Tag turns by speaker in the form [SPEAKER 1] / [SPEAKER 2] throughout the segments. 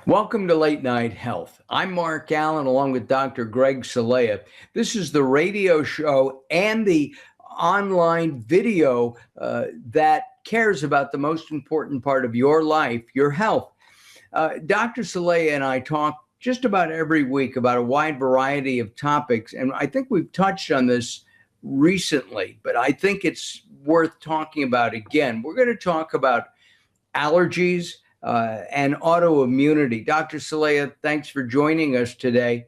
[SPEAKER 1] Welcome to Late Night Health. I'm Mark Alyn along with Dr. Greg Celaya. This is the radio show and the online video that cares about the most important part of your life, your health. Dr. Celaya and I talk just about every week about a wide variety of topics, and I think we've touched on this recently, but I think it's worth talking about again. We're going to talk about allergies and autoimmunity. Dr. Celaya, thanks for joining us today.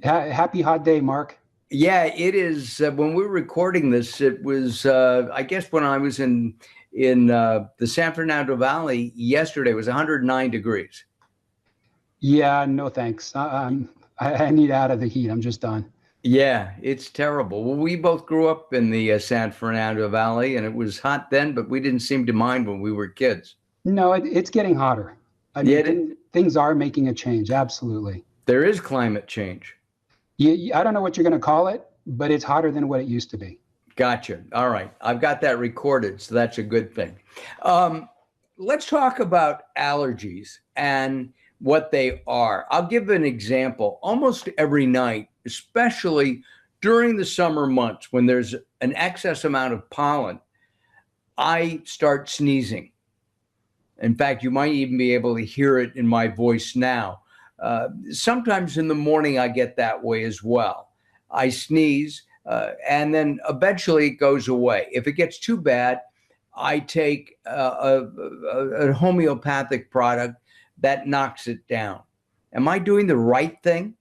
[SPEAKER 2] Happy hot day, Mark.
[SPEAKER 1] Yeah, it is. When we were recording this, it was, I guess, when I was in the San Fernando Valley yesterday, it was 109 degrees.
[SPEAKER 2] Yeah, no thanks. I need out of the heat. I'm just done.
[SPEAKER 1] Yeah, it's terrible. Well, we both grew up in the San Fernando Valley, and it was hot then, but we didn't seem to mind when we were kids.
[SPEAKER 2] No, it's getting hotter. I mean, things are making a change. Absolutely.
[SPEAKER 1] There is climate change.
[SPEAKER 2] I don't know what you're going to call it, but it's hotter than what it used to be.
[SPEAKER 1] Gotcha. All right. I've got that recorded, so that's a good thing. Let's talk about allergies and what they are. I'll give an example. Almost every night, especially during the summer months when there's an excess amount of pollen, I start sneezing. In fact, you might even be able to hear it in my voice now. Sometimes in the morning, I get that way as well. I sneeze, and then eventually it goes away. If it gets too bad, I take a homeopathic product that knocks it down. Am I doing the right thing?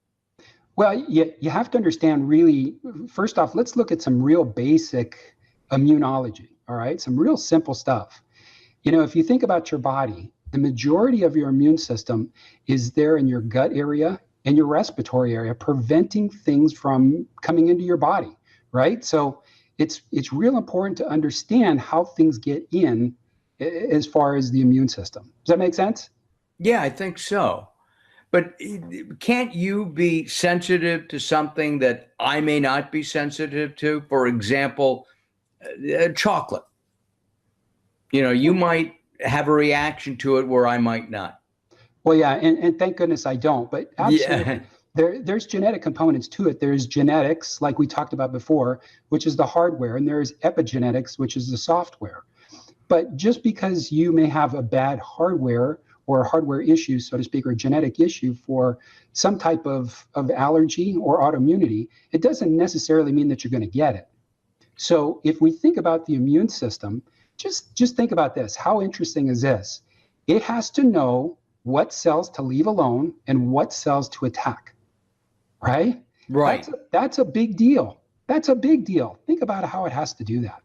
[SPEAKER 2] Well, you have to understand really, first off, let's look at some real basic immunology, all right? Some real simple stuff. You know, if you think about your body, the majority of your immune system is there in your gut area and your respiratory area, preventing things from coming into your body, right? So it's real important to understand how things get in as far as the immune system. Does that make sense?
[SPEAKER 1] Yeah, I think so. But can't you be sensitive to something that I may not be sensitive to? For example, chocolate. You know, you might have a reaction to it where I might not.
[SPEAKER 2] Well, yeah, and thank goodness I don't. But absolutely, there's genetic components to it. There's genetics, like we talked about before, which is the hardware, and there's epigenetics, which is the software. But just because you may have a bad hardware or a hardware issue, so to speak, or a genetic issue for some type of allergy or autoimmunity, it doesn't necessarily mean that you're going to get it. So if we think about the immune system, just think about this. How interesting is this? It has to know what cells to leave alone and what cells to attack, right?
[SPEAKER 1] Right.
[SPEAKER 2] That's a big deal. That's a big deal. Think about how it has to do that.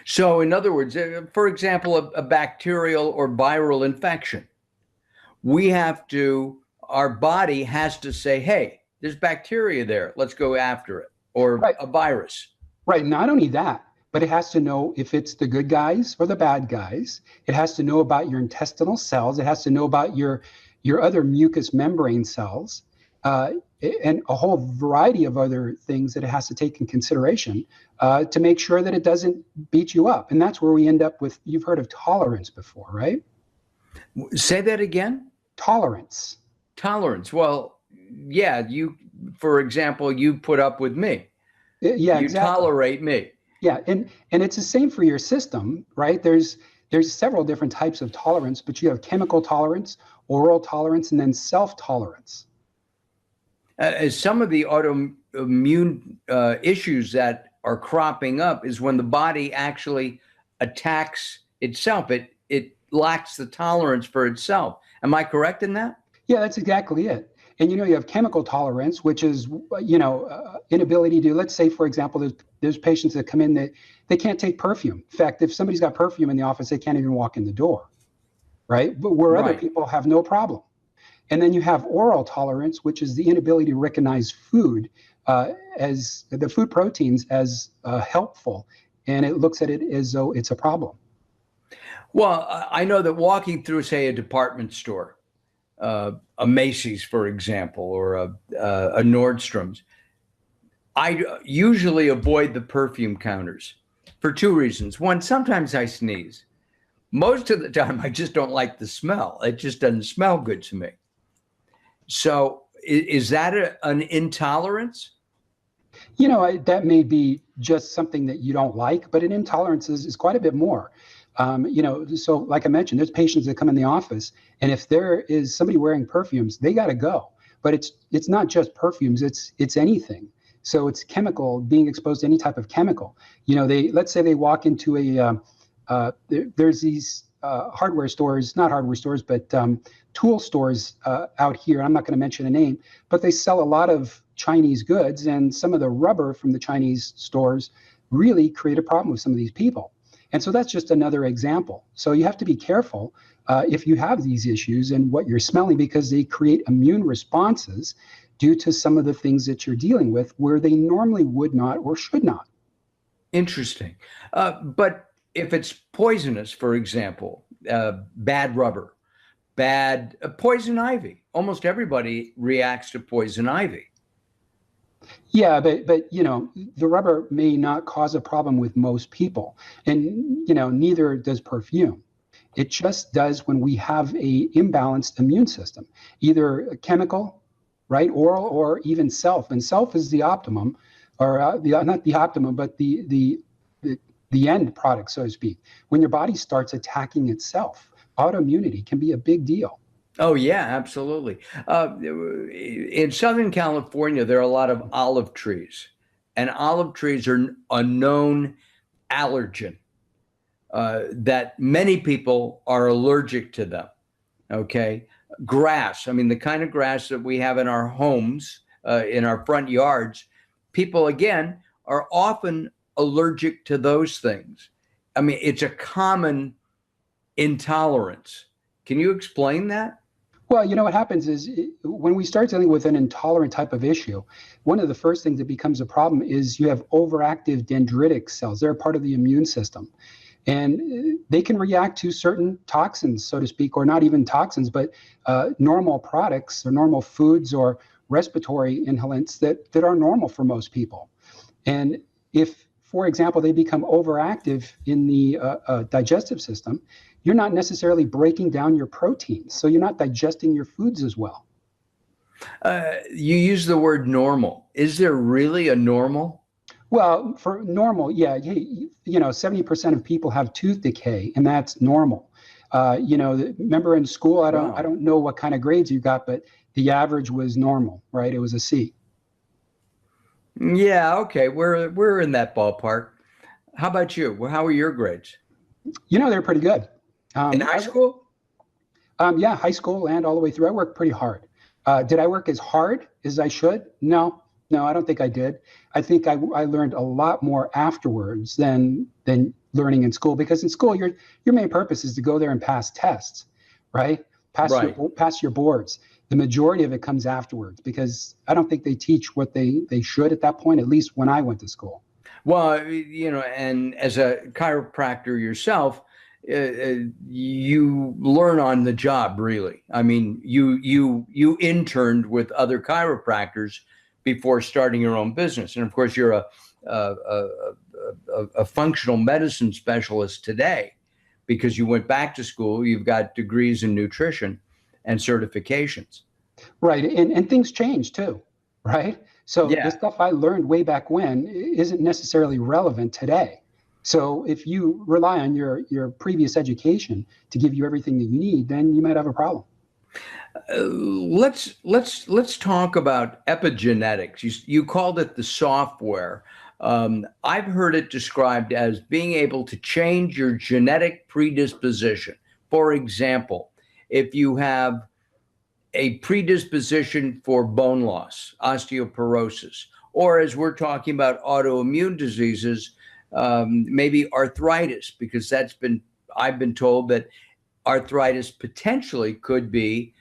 [SPEAKER 1] So in other words, for example, a bacterial or viral infection, our body has to say, hey, there's bacteria there. Let's go after it. Or right. A virus.
[SPEAKER 2] Right. Not only that, but it has to know if it's the good guys or the bad guys. It has to know about your intestinal cells. It has to know about your other mucous membrane cells, and a whole variety of other things that it has to take in consideration to make sure that it doesn't beat you up. And that's where we end up with, you've heard of tolerance before, right?
[SPEAKER 1] Say that again?
[SPEAKER 2] Tolerance.
[SPEAKER 1] Tolerance. Well, yeah, for example, you put up with me.
[SPEAKER 2] Yeah,
[SPEAKER 1] you
[SPEAKER 2] exactly.
[SPEAKER 1] Tolerate me.
[SPEAKER 2] Yeah, and it's the same for your system, right? There's several different types of tolerance, but you have chemical tolerance, oral tolerance, and then self-tolerance.
[SPEAKER 1] Some of the autoimmune issues that are cropping up is when the body actually attacks itself. It lacks the tolerance for itself. Am I correct in that?
[SPEAKER 2] Yeah, that's exactly it. And, you have chemical tolerance, which is, inability to, let's say, for example, there's patients that come in that they can't take perfume. In fact, if somebody's got perfume in the office, they can't even walk in the door, right? But where other people have no problem. And then you have oral tolerance, which is the inability to recognize food as the food proteins as helpful. And it looks at it as though it's a problem.
[SPEAKER 1] Well, I know that walking through, say, a department store, a Macy's, for example, or a Nordstrom's, I usually avoid the perfume counters for two reasons. One, sometimes I sneeze. Most of the time, I just don't like the smell. It just doesn't smell good to me. So is that an intolerance?
[SPEAKER 2] That may be just something that you don't like, but an intolerance is quite a bit more. So like I mentioned, there's patients that come in the office, and if there is somebody wearing perfumes, they got to go. But it's not just perfumes; it's anything. So it's chemical, being exposed to any type of chemical. Let's say they walk into there's these hardware stores, not hardware stores, but tool stores out here. I'm not going to mention a name, but they sell a lot of Chinese goods, and some of the rubber from the Chinese stores really create a problem with some of these people. And so that's just another example. So you have to be careful if you have these issues and what you're smelling, because they create immune responses due to some of the things that you're dealing with where they normally would not or should not.
[SPEAKER 1] Interesting. But if it's poisonous, for example, bad rubber, bad poison ivy, almost everybody reacts to poison ivy.
[SPEAKER 2] Yeah, but the rubber may not cause a problem with most people, and neither does perfume. It just does when we have a imbalanced immune system, either chemical, right, oral, or even self. And self is the optimum, or not the optimum, but the end product, so to speak. When your body starts attacking itself, autoimmunity can be a big deal.
[SPEAKER 1] Oh, yeah, absolutely. In Southern California, there are a lot of olive trees, and olive trees are a known allergen that many people are allergic to them. Okay. Grass, I mean, the kind of grass that we have in our homes, in our front yards, people, again, are often allergic to those things. I mean, it's a common intolerance. Can you explain that?
[SPEAKER 2] Well, what happens is when we start dealing with an intolerant type of issue, one of the first things that becomes a problem is you have overactive dendritic cells. They're part of the immune system. And they can react to certain toxins, so to speak, or not even toxins, but normal products or normal foods or respiratory inhalants that are normal for most people. And if, for example, they become overactive in the digestive system, you're not necessarily breaking down your proteins. So you're not digesting your foods as well.
[SPEAKER 1] You use the word normal. Is there really a normal?
[SPEAKER 2] Well, for normal, yeah, 70% of people have tooth decay, and that's normal. Remember in school, I don't know what kind of grades you got, but the average was normal, right? It was a C.
[SPEAKER 1] Yeah, okay, we're in that ballpark. How about you? Well, how are your grades?
[SPEAKER 2] They're pretty good.
[SPEAKER 1] In high school?
[SPEAKER 2] Yeah, high school and all the way through. I worked pretty hard. Did I work as hard as I should? No, I don't think I did. I think I learned a lot more afterwards than learning in school, because in school your main purpose is to go there and pass tests, right? Pass your boards. The majority of it comes afterwards, because I don't think they teach what they should at that point, at least when I went to school.
[SPEAKER 1] Well, and as a chiropractor yourself, you learn on the job, really. I mean, you interned with other chiropractors before starting your own business, and of course, you're a functional medicine specialist today because you went back to school. You've got degrees in nutrition and certifications.
[SPEAKER 2] Right, and things change too, right? So
[SPEAKER 1] Yeah.
[SPEAKER 2] the stuff I learned way back when isn't necessarily relevant today. So if you rely on your previous education to give you everything that you need, then you might have a problem.
[SPEAKER 1] Let's talk about epigenetics. You called it the software. I've heard it described as being able to change your genetic predisposition. For example, if you have a predisposition for bone loss, osteoporosis, or as we're talking about autoimmune diseases, maybe arthritis, because I've been told that arthritis potentially could be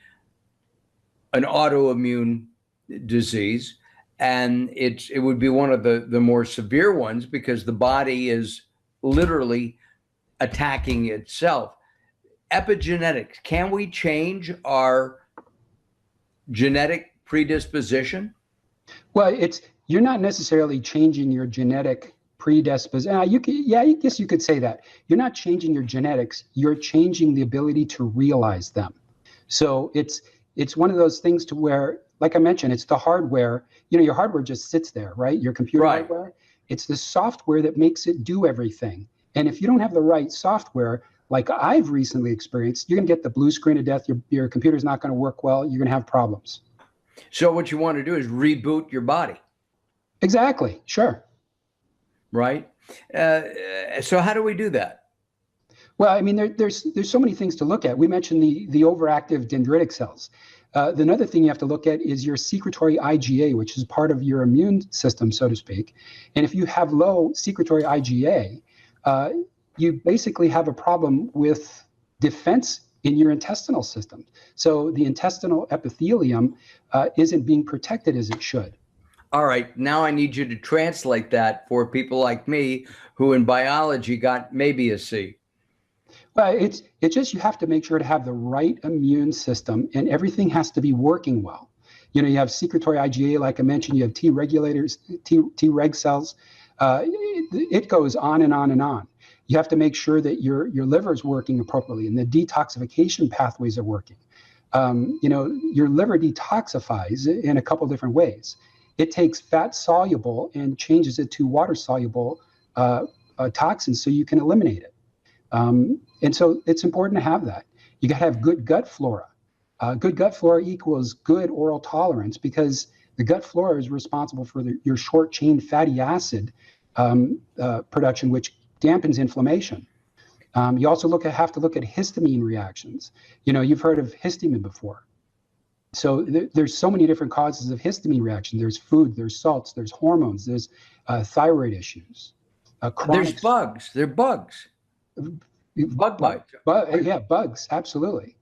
[SPEAKER 1] an autoimmune disease, and it would be one of the more severe ones because the body is literally attacking itself. Epigenetics, can we change our genetic predisposition?
[SPEAKER 2] Well, you're not necessarily changing your genetic predisposition. I guess you could say that. You're not changing your genetics. You're changing the ability to realize them. So it's one of those things to where, like I mentioned, it's the hardware. Your hardware just sits there, right? Your computer
[SPEAKER 1] Right.
[SPEAKER 2] hardware. It's the software that makes it do everything. And if you don't have the right software, like I've recently experienced, you're going to get the blue screen of death. Your computer's not going to work well. You're going to have problems.
[SPEAKER 1] So what you want to do is reboot your body.
[SPEAKER 2] Exactly. Sure.
[SPEAKER 1] Right. So how do we do that?
[SPEAKER 2] Well, I mean, there's so many things to look at. We mentioned the overactive dendritic cells. Another thing you have to look at is your secretory IgA, which is part of your immune system, so to speak. And if you have low secretory IgA, you basically have a problem with defense in your intestinal system. So the intestinal epithelium isn't being protected as it should.
[SPEAKER 1] All right, now I need you to translate that for people like me who in biology got maybe a C.
[SPEAKER 2] Well, it's just you have to make sure to have the right immune system, and everything has to be working well. You have secretory IgA, like I mentioned. You have T regulators, T-reg cells. It goes on and on and on. You have to make sure that your liver is working appropriately and the detoxification pathways are working. Your liver detoxifies in a couple different ways. It takes fat soluble and changes it to water soluble toxins so you can eliminate it. And so it's important to have that. You got to have good gut flora. Good gut flora equals good oral tolerance, because the gut flora is responsible for your short chain fatty acid production, which dampens inflammation. You also have to look at histamine reactions. You've heard of histamine before. So there's so many different causes of histamine reaction. There's food, there's salts, there's hormones, there's thyroid issues.
[SPEAKER 1] There's bugs. They're bugs. Bug bites.
[SPEAKER 2] Yeah, bugs, absolutely.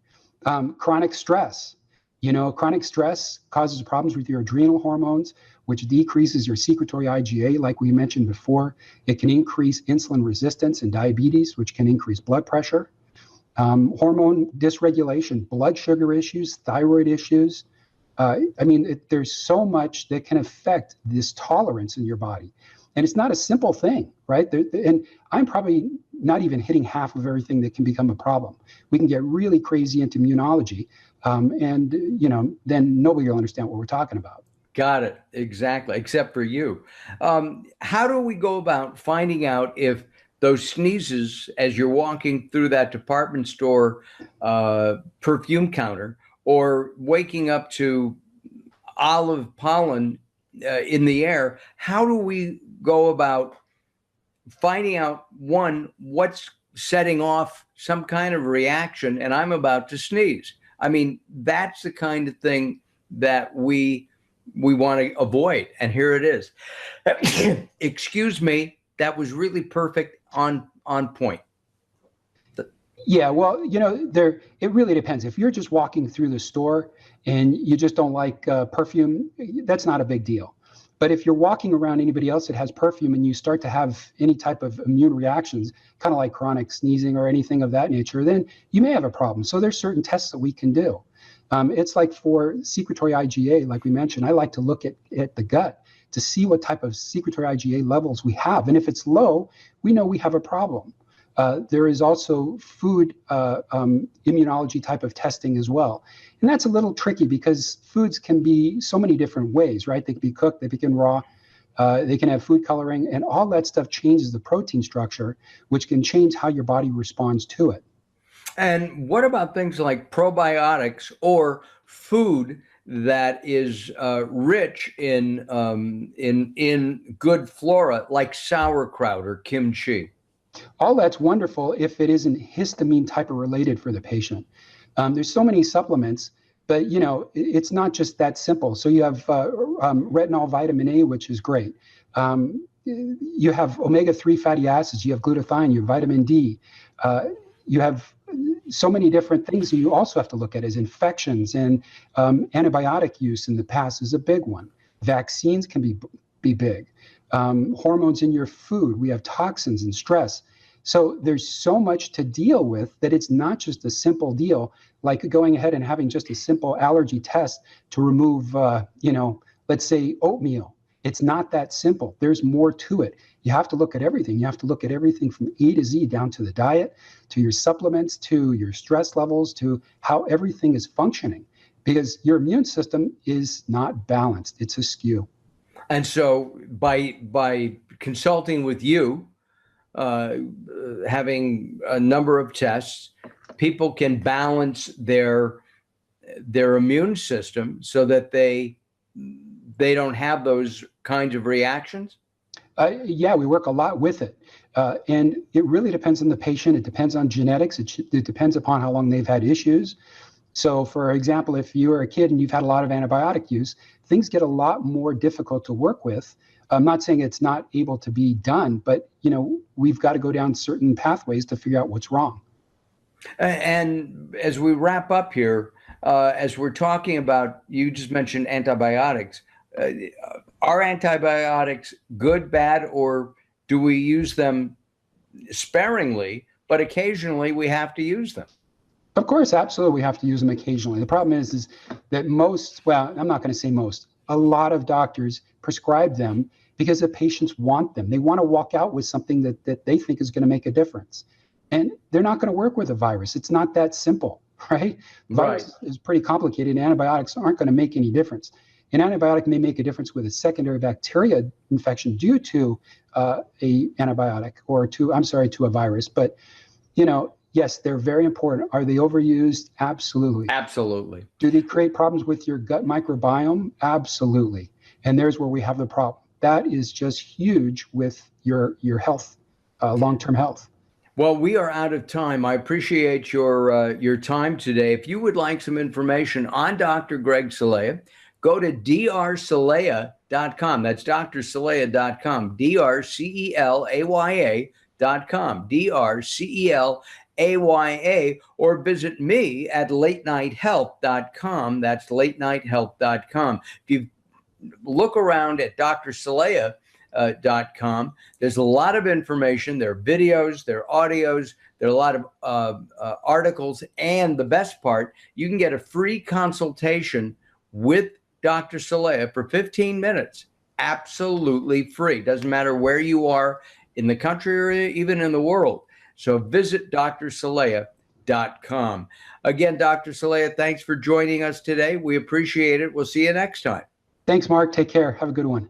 [SPEAKER 2] Chronic stress. Chronic stress causes problems with your adrenal hormones, which decreases your secretory IgA, like we mentioned before. It can increase insulin resistance and diabetes, which can increase blood pressure. Hormone dysregulation, blood sugar issues, thyroid issues. There's so much that can affect this tolerance in your body. And it's not a simple thing, right? And I'm probably not even hitting half of everything that can become a problem. We can get really crazy into immunology, and then nobody will understand what we're talking about.
[SPEAKER 1] Got it. Exactly. Except for you. How do we go about finding out if those sneezes as you're walking through that department store perfume counter, or waking up to olive pollen in the air? How do we go about finding out, one, what's setting off some kind of reaction and I'm about to sneeze? That's the kind of thing that we want to avoid. And here it is. Excuse me. That was really perfect, on point.
[SPEAKER 2] Yeah, well, it really depends. If you're just walking through the store and you just don't like perfume, that's not a big deal. But if you're walking around anybody else that has perfume and you start to have any type of immune reactions, kind of like chronic sneezing or anything of that nature, then you may have a problem. So there's certain tests that we can do. It's like for secretory IgA, like we mentioned, I like to look at the gut to see what type of secretory IgA levels we have. And if it's low, we know we have a problem. There is also food immunology type of testing as well. And that's a little tricky because foods can be so many different ways, right? They can be cooked, they can be raw, they can have food coloring, and all that stuff changes the protein structure, which can change how your body responds to it.
[SPEAKER 1] And what about things like probiotics or food that is rich in good flora, like sauerkraut or kimchi?
[SPEAKER 2] All that's wonderful if it isn't histamine type of related for the patient. There's so many supplements, but it's not just that simple. So you have retinol, vitamin A, which is great. You have omega-3 fatty acids, you have glutathione, you have vitamin D. You have so many different things that you also have to look at, as infections, and antibiotic use in the past is a big one. Vaccines can be big. Hormones in your food, we have toxins and stress. So there's so much to deal with that it's not just a simple deal like going ahead and having just a simple allergy test to remove, let's say oatmeal. It's not that simple. There's more to it. You have to look at everything. You have to look at everything from A to Z, down to the diet, to your supplements, to your stress levels, to how everything is functioning. because your immune system is not balanced. It's askew.
[SPEAKER 1] And so by consulting with you, having a number of tests, people can balance their immune system so that they don't have those kinds of reactions?
[SPEAKER 2] Yeah, we work a lot with it. And it really depends on the patient. It depends on genetics. It depends upon how long they've had issues. So, for example, if you're a kid and you've had a lot of antibiotic use, things get a lot more difficult to work with. I'm not saying it's not able to be done, but we've got to go down certain pathways to figure out what's wrong.
[SPEAKER 1] And as we wrap up here, as we're talking about, you just mentioned antibiotics. Are antibiotics good, bad, or do we use them sparingly, but occasionally we have to use them?
[SPEAKER 2] Of course, absolutely, we have to use them occasionally. The problem is that I'm not going to say most, a lot of doctors prescribe them because the patients want them. They want to walk out with something that they think is going to make a difference. And they're not going to work with a virus. It's not that simple, right? Virus is pretty complicated. Antibiotics aren't going to make any difference. An antibiotic may make a difference with a secondary bacteria infection due to a antibiotic or to a virus. But, yes, they're very important. Are they overused? Absolutely.
[SPEAKER 1] Absolutely.
[SPEAKER 2] Do they create problems with your gut microbiome? Absolutely. And there's where we have the problem. That is just huge with your health, long-term health.
[SPEAKER 1] Well, we are out of time. I appreciate your time today. If you would like some information on Dr. Greg Celaya, go to drcelaya.com. That's drcelaya.com. drcelaya.com. drcelaya, or visit me at latenighthealth.com. That's latenighthealth.com. If you look around at drcelaya.com, there's a lot of information. There are videos, there are audios, there are a lot of articles, and the best part, you can get a free consultation with Dr. Celaya for 15 minutes, absolutely free. Doesn't matter where you are in the country or even in the world. So visit drcelaya.com. Again, Dr. Celaya, thanks for joining us today. We appreciate it. We'll see you next time.
[SPEAKER 2] Thanks, Mark. Take care. Have a good one.